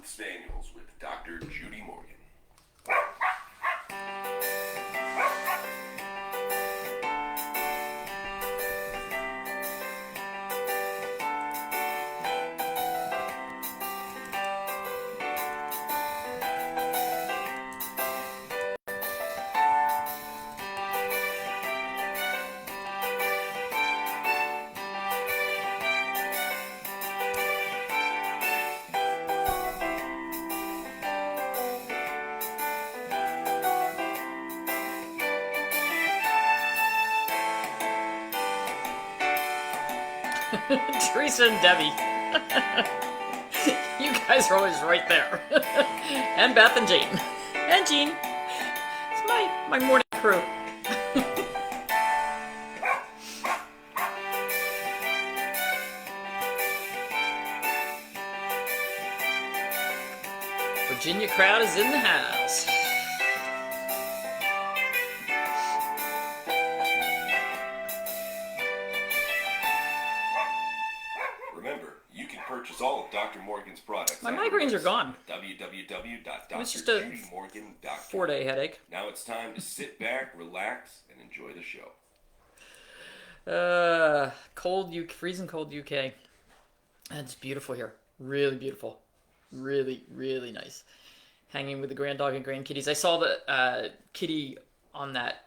with Spaniels with Dr. Judy Morgan. Teresa and Debbie. You guys are always right there. And Beth and Jane. And Jean. It's my morning crew. Virginia crowd is in the house. Remember, you can purchase all of Dr. Morgan's products. My migraines are gone. www.drjudymorgan.com. It was just a 4-day headache. Now it's time to sit back, relax, and enjoy the show. Freezing cold UK. It's beautiful here. Really beautiful. Really, really nice. Hanging with the grand dog and grand kitties. I saw the kitty on that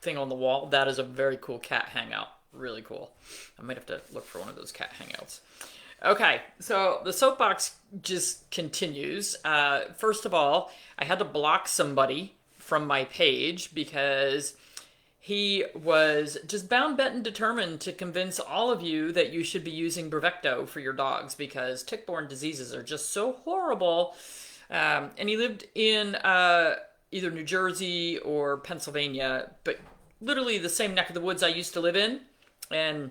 thing on the wall. That is a very cool cat hangout. Really cool. I might have to look for one of those cat hangouts. Okay, so the soapbox just continues. First of all, I had to block somebody from my page because he was just bound, bent, and determined to convince all of you that you should be using Bravecto for your dogs because tick-borne diseases are just so horrible. And he lived in either New Jersey or Pennsylvania, but literally the same neck of the woods I used to live in. And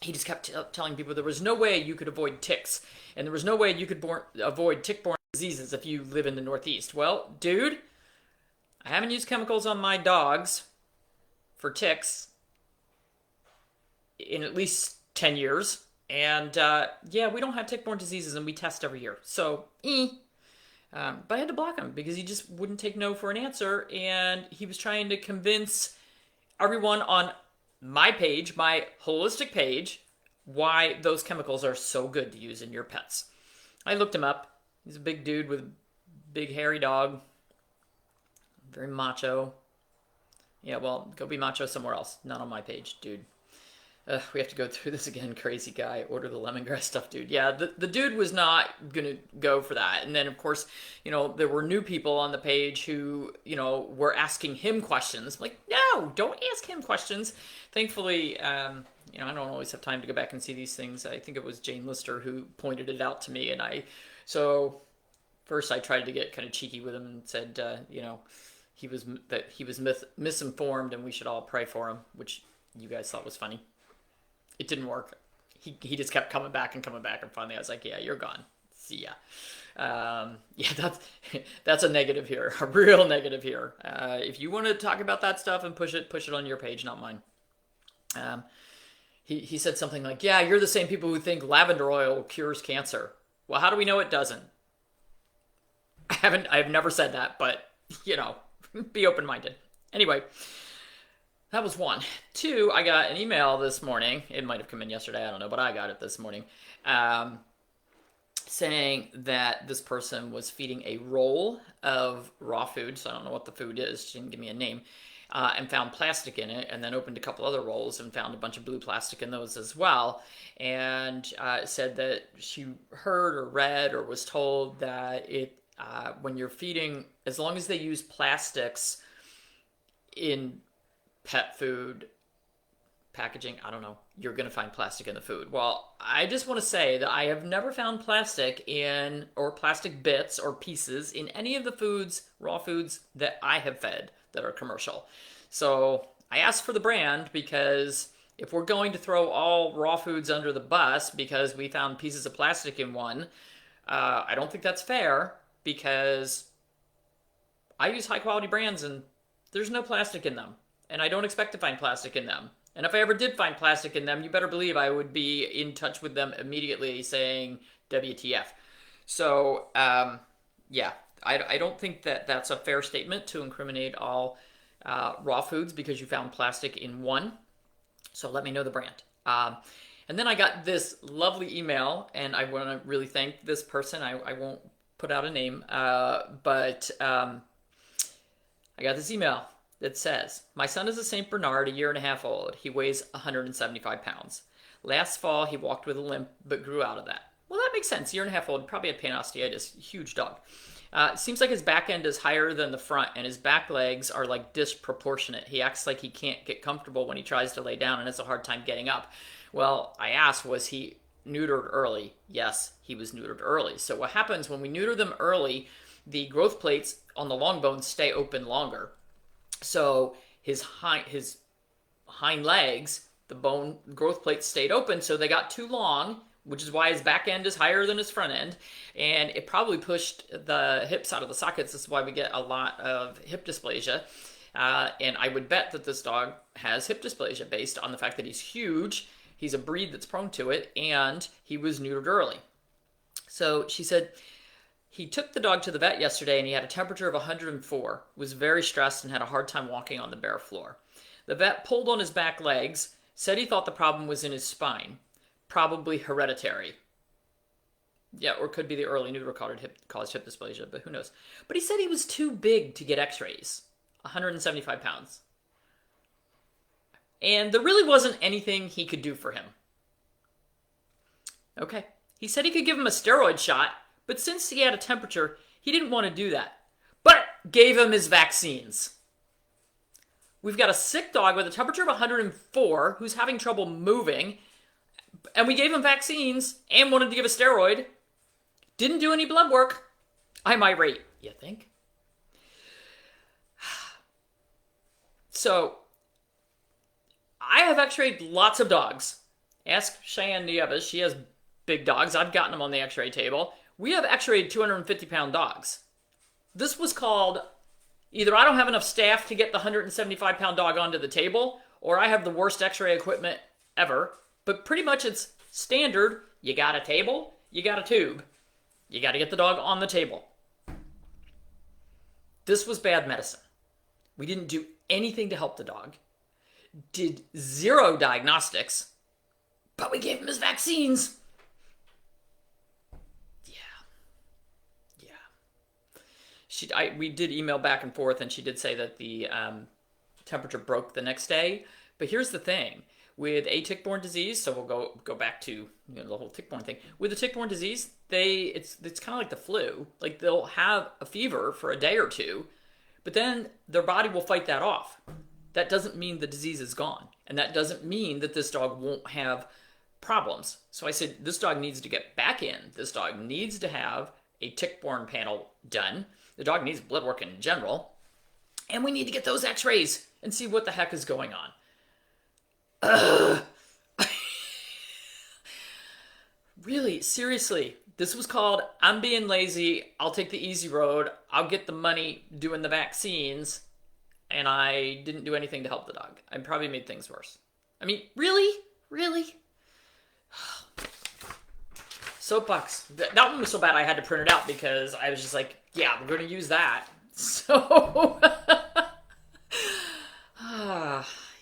he just kept telling people there was no way you could avoid ticks. And there was no way you could avoid tick-borne diseases if you live in the Northeast. Well, dude, I haven't used chemicals on my dogs for ticks in at least 10 years. And yeah, we don't have tick-borne diseases and we test every year. So, but I had to block him because he just wouldn't take no for an answer. And he was trying to convince everyone on my page, my holistic page, why those chemicals are so good to use in your pets. I looked him up. He's a big dude with a big hairy dog. Very macho. Yeah, well, go be macho somewhere else. Not on my page, dude. We have to go through this again. Crazy guy. Order the lemongrass stuff, dude. Yeah, the dude was not going to go for that. And then, of course, there were new people on the page who, were asking him questions. I'm like, no, don't ask him questions. Thankfully, I don't always have time to go back and see these things. I think it was Jane Lister who pointed it out to me. So first I tried to get kind of cheeky with him and said, he was misinformed and we should all pray for him, which you guys thought was funny. It didn't work. He just kept coming back, and finally I was like, yeah, you're gone. See ya. Yeah, that's a negative here, a real negative here. If you want to talk about that stuff and push it on your page, not mine. He said something like, yeah, you're the same people who think lavender oil cures cancer. Well, how do we know it doesn't? I've never said that, but, be open-minded. Anyway, that was one. Two, I got an email this morning. It might have come in yesterday, I don't know, but I got it this morning. Saying that this person was feeding a roll of raw food, so I don't know what the food is, she didn't give me a name, and found plastic in it, and then opened a couple other rolls and found a bunch of blue plastic in those as well, and said that she heard or read or was told that when you're feeding, as long as they use plastics in pet food packaging, I don't know, you're going to find plastic in the food. Well, I just want to say that I have never found plastic or plastic bits or pieces in any of the raw foods that I have fed that are commercial. So I asked for the brand because if we're going to throw all raw foods under the bus because we found pieces of plastic in one, I don't think that's fair because I use high quality brands and there's no plastic in them. And I don't expect to find plastic in them. And if I ever did find plastic in them, you better believe I would be in touch with them immediately saying WTF. So, yeah, I don't think that that's a fair statement to incriminate all raw foods because you found plastic in one. So let me know the brand. And then I got this lovely email, and I want to really thank this person. I won't put out a name, but I got this email that says, my son is a St. Bernard, a year and a half old. He weighs 175 pounds. Last fall, he walked with a limp, but grew out of that. Well, that makes sense. Year and a half old, probably had Pantosted, huge dog. Seems like his back end is higher than the front, and his back legs are like disproportionate. He acts like he can't get comfortable when he tries to lay down and has a hard time getting up. Well, I asked, was he neutered early? Yes, he was neutered early. So what happens when we neuter them early, the growth plates on the long bones stay open longer. So his hind legs, the bone growth plates stayed open, so they got too long, which is why his back end is higher than his front end, and it probably pushed the hips out of the sockets. This is why we get a lot of hip dysplasia. And I would bet that this dog has hip dysplasia based on the fact that he's huge, he's a breed that's prone to it, and he was neutered early. So she said he took the dog to the vet yesterday and he had a temperature of 104, was very stressed and had a hard time walking on the bare floor. The vet pulled on his back legs, said he thought the problem was in his spine. Probably hereditary. Yeah, or could be the early neuter caused hip dysplasia, but who knows. But he said he was too big to get Xrays. 175 pounds. And there really wasn't anything he could do for him. Okay. He said he could give him a steroid shot, but since he had a temperature, he didn't want to do that. But gave him his vaccines. We've got a sick dog with a temperature of 104 who's having trouble moving, and we gave him vaccines and wanted to give a steroid. Didn't do any blood work. I'm irate, you think? So, I have X-rayed lots of dogs. Ask Cheyenne Nieves. She has big dogs. I've gotten them on the X-ray table. We have X-rayed 250-pound dogs. This was called either I don't have enough staff to get the 175-pound dog onto the table, or I have the worst X-ray equipment ever. But pretty much it's standard. You got a table, you got a tube. You got to get the dog on the table. This was bad medicine. We didn't do anything to help the dog. Did zero diagnostics, but we gave him his vaccines. Yeah. We did email back and forth, and she did say that the temperature broke the next day. But here's the thing. With a tick-borne disease, so we'll go back to the whole tick-borne thing. With the tick-borne disease, it's kind of like the flu. Like they'll have a fever for a day or two, but then their body will fight that off. That doesn't mean the disease is gone, and that doesn't mean that this dog won't have problems. So I said this dog needs to get back in. This dog needs to have a tick-borne panel done. The dog needs blood work in general, and we need to get those X-rays and see what the heck is going on. Really, seriously, this was called I'm being lazy, I'll take the easy road, I'll get the money doing the vaccines, and I didn't do anything to help the dog. I probably made things worse. I mean, really? Really? Soapbox. That one was so bad I had to print it out because I was just like, yeah, we're going to use that. So...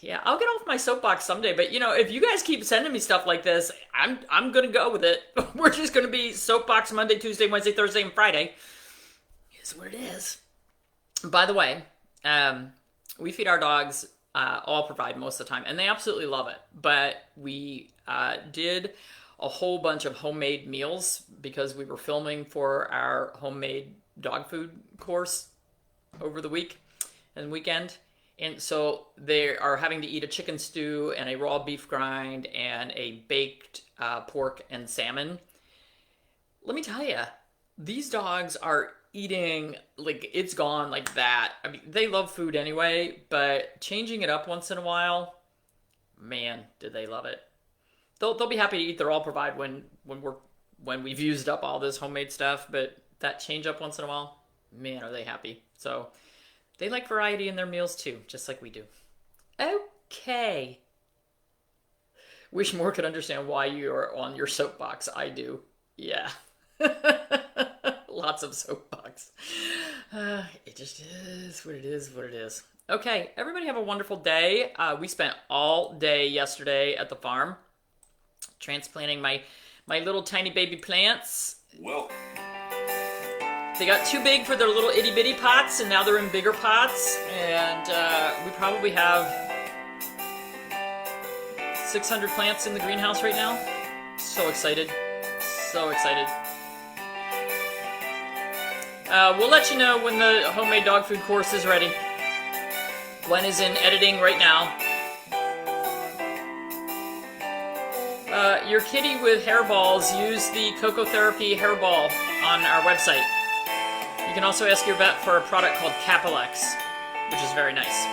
Yeah, I'll get off my soapbox someday, but if you guys keep sending me stuff like this, I'm gonna go with it. We're just gonna be soapbox Monday, Tuesday, Wednesday, Thursday, and Friday. Is what it is. By the way, we feed our dogs all provide most of the time, and they absolutely love it. But we did a whole bunch of homemade meals because we were filming for our homemade dog food course over the week and weekend. And so they are having to eat a chicken stew and a raw beef grind and a baked pork and salmon. Let me tell you, these dogs are eating like it's gone like that. I mean, they love food anyway, but changing it up once in a while, man, do they love it. They'll be happy to eat their all provide when we've used up all this homemade stuff, but that change up once in a while, man, are they happy. So they like variety in their meals too, just like we do. Okay. Wish more could understand why you're on your soapbox. I do. Yeah. Lots of soapbox. It just is what it is, what it is. Okay, everybody have a wonderful day. We spent all day yesterday at the farm transplanting my little tiny baby plants. Well, they got too big for their little itty bitty pots, and now they're in bigger pots. And we probably have 600 plants in the greenhouse right now. So excited. So excited. We'll let you know when the homemade dog food course is ready. Gwen is in editing right now. Your kitty with hairballs, use the Cocoa Therapy hairball on our website. You can also ask your vet for a product called Capilex, which is very nice.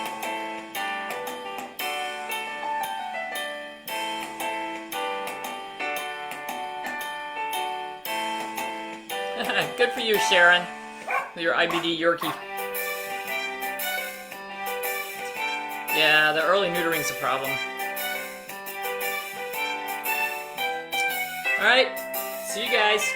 Good for you, Sharon, with your IBD Yorkie. Yeah, the early neutering's a problem. Alright, see you guys.